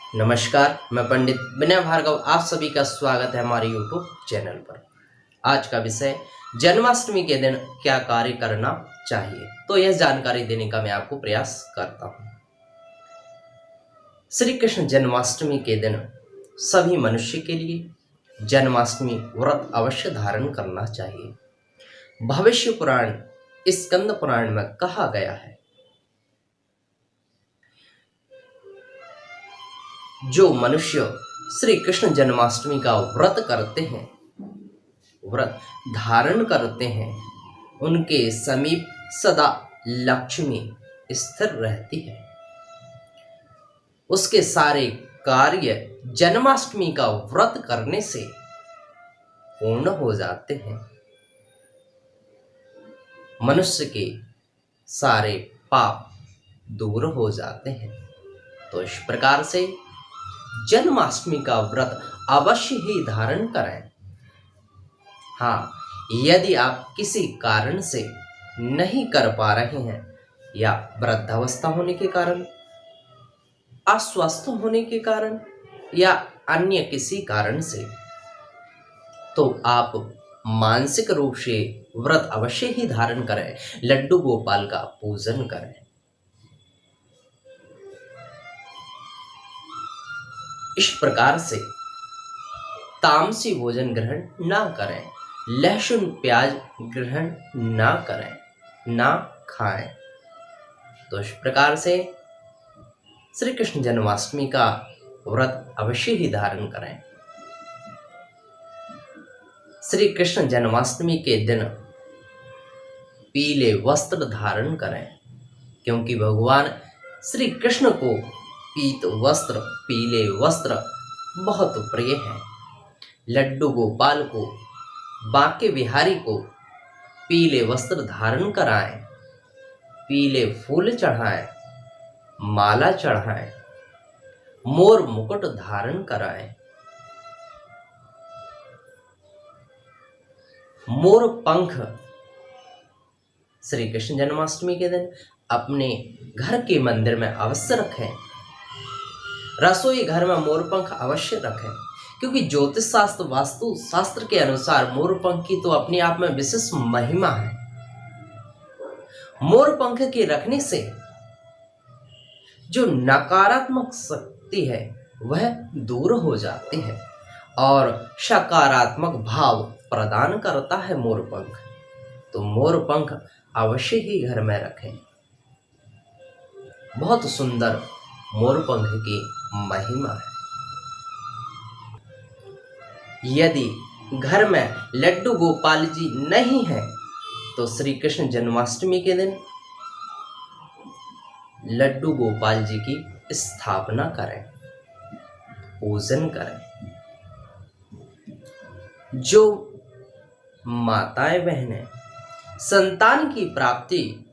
नमस्कार, मैं पंडित विनय भार्गव आप सभी का स्वागत है हमारे YouTube चैनल पर। आज का विषय जन्माष्टमी के दिन क्या कार्य करना चाहिए, तो यह जानकारी देने का मैं आपको प्रयास करता हूँ। श्री कृष्ण जन्माष्टमी के दिन सभी मनुष्य के लिए जन्माष्टमी व्रत अवश्य धारण करना चाहिए। भविष्य पुराण स्कंद पुराण में कहा गया है, जो मनुष्य श्री कृष्ण जन्माष्टमी का व्रत करते हैं, व्रत धारण करते हैं, उनके समीप सदा लक्ष्मी स्थिर रहती है। उसके सारे कार्य जन्माष्टमी का व्रत करने से पूर्ण हो जाते हैं। मनुष्य के सारे पाप दूर हो जाते हैं। तो इस प्रकार से जन्माष्टमी का व्रत अवश्य ही धारण करें। हाँ, यदि आप किसी कारण से नहीं कर पा रहे हैं या वृद्धावस्था होने के कारण, अस्वस्थ होने के कारण या अन्य किसी कारण से, तो आप मानसिक रूप से व्रत अवश्य ही धारण करें, लड्डू गोपाल का पूजन करें। इस प्रकार से तामसी भोजन ग्रहण ना करें, लहसुन प्याज ग्रहण ना करें, ना खाएं। तो इस प्रकार से श्री कृष्ण जन्माष्टमी का व्रत अवश्य ही धारण करें। श्री कृष्ण जन्माष्टमी के दिन पीले वस्त्र धारण करें, क्योंकि भगवान श्री कृष्ण को पीत वस्त्र, पीले वस्त्र बहुत प्रिय हैं। लड्डू गोपाल को, बांके बिहारी को पीले वस्त्र धारण कराएं, पीले फूल चढ़ाएं, माला चढ़ाएं, मोर मुकुट धारण कराएं, मोर पंख श्री कृष्ण जन्माष्टमी के दिन अपने घर के मंदिर में अवश्य रखें। रसोई घर में मोरपंख अवश्य रखें, क्योंकि ज्योतिष शास्त्र, वास्तु शास्त्र के अनुसार मोरपंख की तो अपने आप में विशेष महिमा है। मोरपंख के रखने से जो नकारात्मक शक्ति है वह दूर हो जाती है और सकारात्मक भाव प्रदान करता है मोरपंख। तो मोरपंख अवश्य ही घर में रखें। बहुत सुंदर मोरपंख की महिमा है। यदि घर में लड्डू गोपाल जी नहीं हैं, तो श्री कृष्ण जन्माष्टमी के दिन लड्डू गोपाल जी की स्थापना करें, पूजन करें। जो माताएं बहनें संतान की प्राप्ति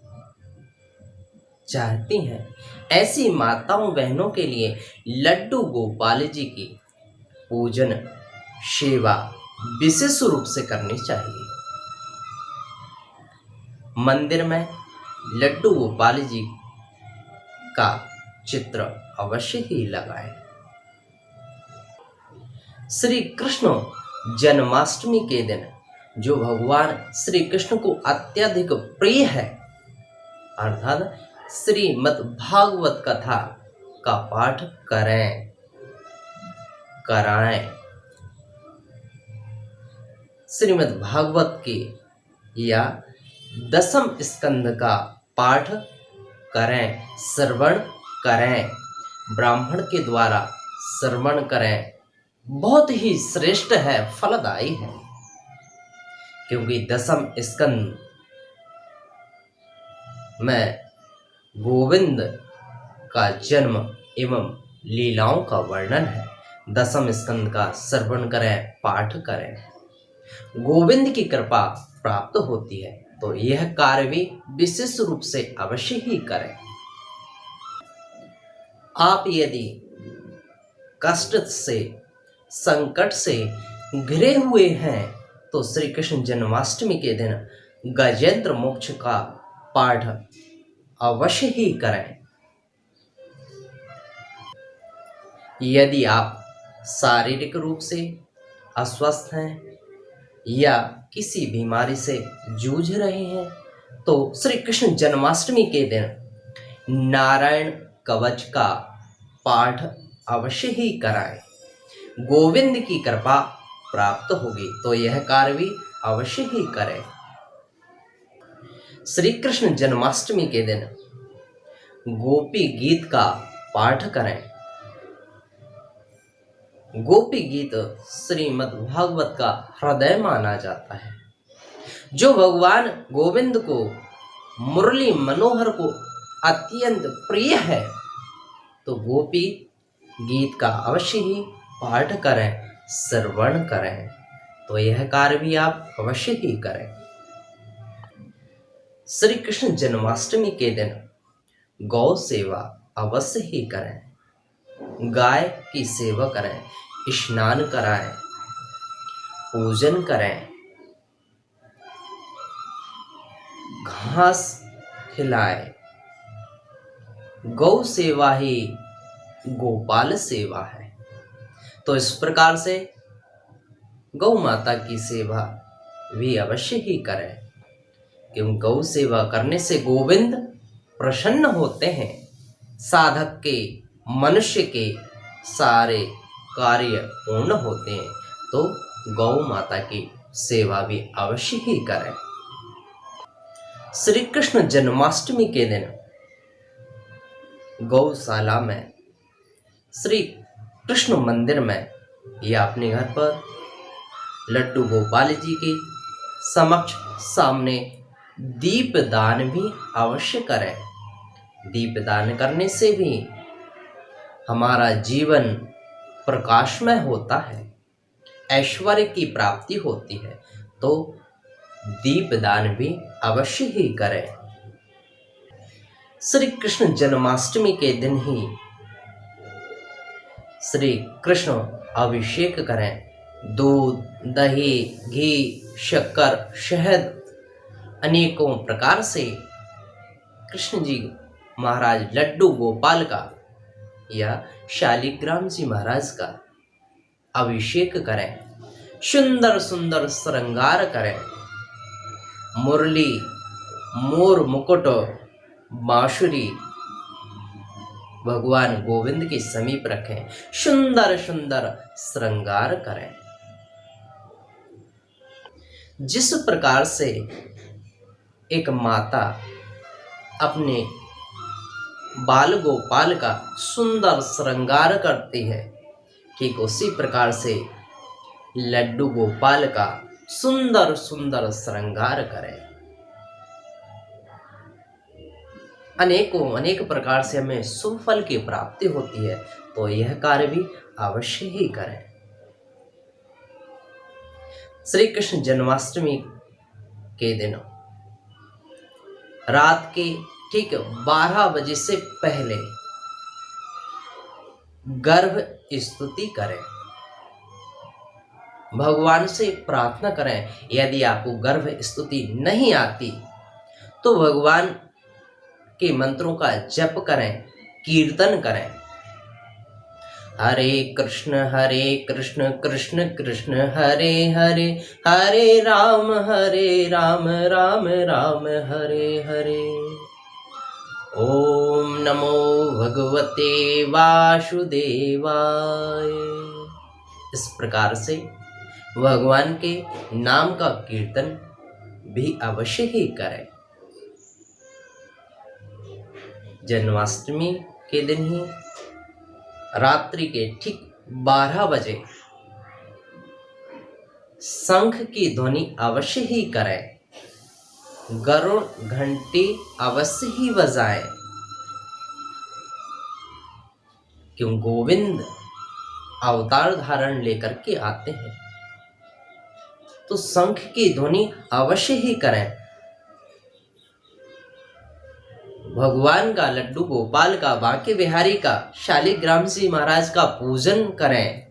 चाहती हैं, ऐसी माताओं बहनों के लिए लड्डू गोपाल जी की पूजन सेवा विशेष रूप से करनी चाहिए। मंदिर में लड्डू गोपाल जी का चित्र अवश्य ही लगाएं। श्री कृष्ण जन्माष्टमी के दिन जो भगवान श्री कृष्ण को अत्यधिक प्रिय है, अर्थात श्रीमद् भागवत कथा का पाठ करें, कराएं। श्रीमद् भागवत के या दसम स्कंद का पाठ करें, श्रवण करें, ब्राह्मण के द्वारा श्रवण करें। बहुत ही श्रेष्ठ है, फलदायी है, क्योंकि दसम स्कंद में गोविंद का जन्म एवं लीलाओं का वर्णन है। दसम स्कंद का श्रवण करें, पाठ करें, गोविंद की कृपा प्राप्त होती है। तो यह कार्य भी विशेष रूप से अवश्य ही करें। आप यदि कष्ट से, संकट से घिरे हुए हैं, तो श्री कृष्ण जन्माष्टमी के दिन गजेंद्र मोक्ष का पाठ अवश्य ही करें। यदि आप शारीरिक रूप से अस्वस्थ हैं या किसी बीमारी से जूझ रहे हैं तो श्री कृष्ण जन्माष्टमी के दिन नारायण कवच का पाठ अवश्य ही कराएं। गोविंद की कृपा प्राप्त होगी, तो यह कार्य भी अवश्य ही करें। श्री कृष्ण जन्माष्टमी के दिन गोपी गीत का पाठ करें। गोपी गीत श्रीमद् भागवत का हृदय माना जाता है। जो भगवान गोविंद को मुरली मनोहर को अत्यंत प्रिय है, तो गोपी गीत का अवश्य ही पाठ करें, श्रवण करें, तो यह कार्य भी आप अवश्य ही करें। श्री कृष्ण जन्माष्टमी के दिन गौ सेवा अवश्य ही करें। गाय की सेवा करें, स्नान कराएं, पूजन करें, घास खिलाएं। गौ सेवा ही गोपाल सेवा है, तो इस प्रकार से गौ माता की सेवा भी अवश्य ही करें, क्योंकि गौ सेवा करने से गोविंद प्रसन्न होते हैं। साधक के, मनुष्य के सारे कार्य पूर्ण होते हैं, तो गौ माता की सेवा भी अवश्य ही करें। श्री कृष्ण जन्माष्टमी के दिन गौशाला में, श्री कृष्ण मंदिर में या अपने घर पर लड्डू गोपाल जी के समक्ष सामने दीपदान भी अवश्य करें। दीपदान करने से भी हमारा जीवन प्रकाशमय होता है, ऐश्वर्य की प्राप्ति होती है, तो दीपदान भी अवश्य ही करें। श्री कृष्ण जन्माष्टमी के दिन ही श्री कृष्ण अभिषेक करें। दूध, दही, घी, शक्कर, शहद अनेकों प्रकार से कृष्ण जी महाराज लड्डू गोपाल का या शालिग्राम जी महाराज का अभिषेक करें। सुंदर सुंदर श्रृंगार करें। मुरली, मोर मुकुट, बांसुरी भगवान गोविंद के समीप रखें। सुंदर सुंदर श्रृंगार करें। जिस प्रकार से एक माता अपने बाल गोपाल का सुंदर श्रृंगार करती है, ठीक उसी प्रकार से लड्डू गोपाल का सुंदर सुंदर श्रृंगार करें। अनेकों अनेक प्रकार से हमें शुभ फल की प्राप्ति होती है, तो यह कार्य भी अवश्य ही करें। श्री कृष्ण जन्माष्टमी के दिन रात के ठीक 12 बजे से पहले गर्भ स्तुति करें। भगवान से प्रार्थना करें। यदि आपको गर्भ स्तुति नहीं आती तो भगवान के मंत्रों का जप करें, कीर्तन करें। हरे कृष्ण कृष्ण कृष्ण हरे हरे, हरे राम राम राम हरे हरे। ओम नमो भगवते वासुदेवाय। इस प्रकार से भगवान के नाम का कीर्तन भी अवश्य ही करें। जन्माष्टमी के दिन ही रात्रि के ठीक 12 बजे शंख की ध्वनि अवश्य ही करें। गरुड़ घंटी अवश्य ही बजाएं, क्यों गोविंद अवतार धारण लेकर के आते हैं, तो शंख की ध्वनि अवश्य ही करें। भगवान का, लड्डू गोपाल का, बांके बिहारी का, शालिग्राम जी महाराज का पूजन करें।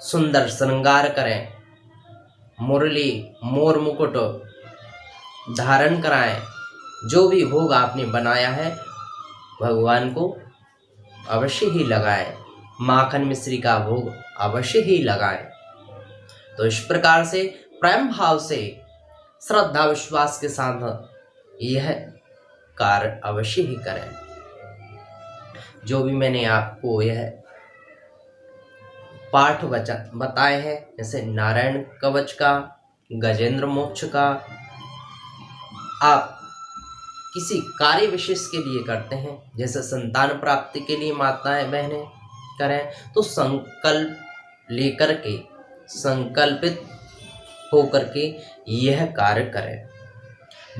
सुंदर श्रृंगार करें। मुरली, मोर मुकुट धारण कराएं। जो भी भोग आपने बनाया है भगवान को अवश्य ही लगाएं, माखन मिश्री का भोग अवश्य ही लगाएं। तो इस प्रकार से प्रेम भाव से श्रद्धा विश्वास के साथ यह कार्य अवश्य ही करें। जो भी मैंने आपको यह पाठ वचन बताए हैं, जैसे नारायण कवच का, गजेंद्र मोक्ष का, आप किसी कार्य विशेष के लिए करते हैं, जैसे संतान प्राप्ति के लिए माताएं बहनें करें, तो संकल्प लेकर के, संकल्पित होकर के यह कार्य करें।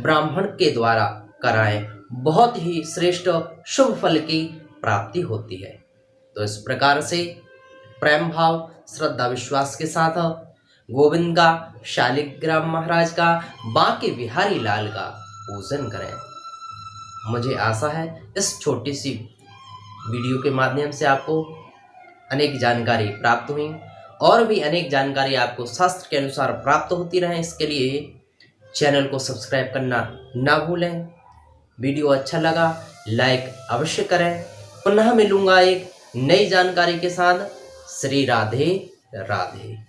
ब्राह्मण के द्वारा कराएं, बहुत ही श्रेष्ठ शुभ फल की प्राप्ति होती है। तो इस प्रकार से प्रेम भाव श्रद्धा विश्वास के साथ गोविंद का, शालिग्राम महाराज का, बांके बिहारी लाल का पूजन करें। मुझे आशा है इस छोटी सी वीडियो के माध्यम से आपको अनेक जानकारी प्राप्त हुई, और भी अनेक जानकारी आपको शास्त्र के अनुसार प्राप्त होती रहे। इसके लिए चैनल को सब्सक्राइब करना ना भूलें। वीडियो अच्छा लगा लाइक अवश्य करें। पुनः मिलूंगा एक नई जानकारी के साथ। श्री राधे राधे।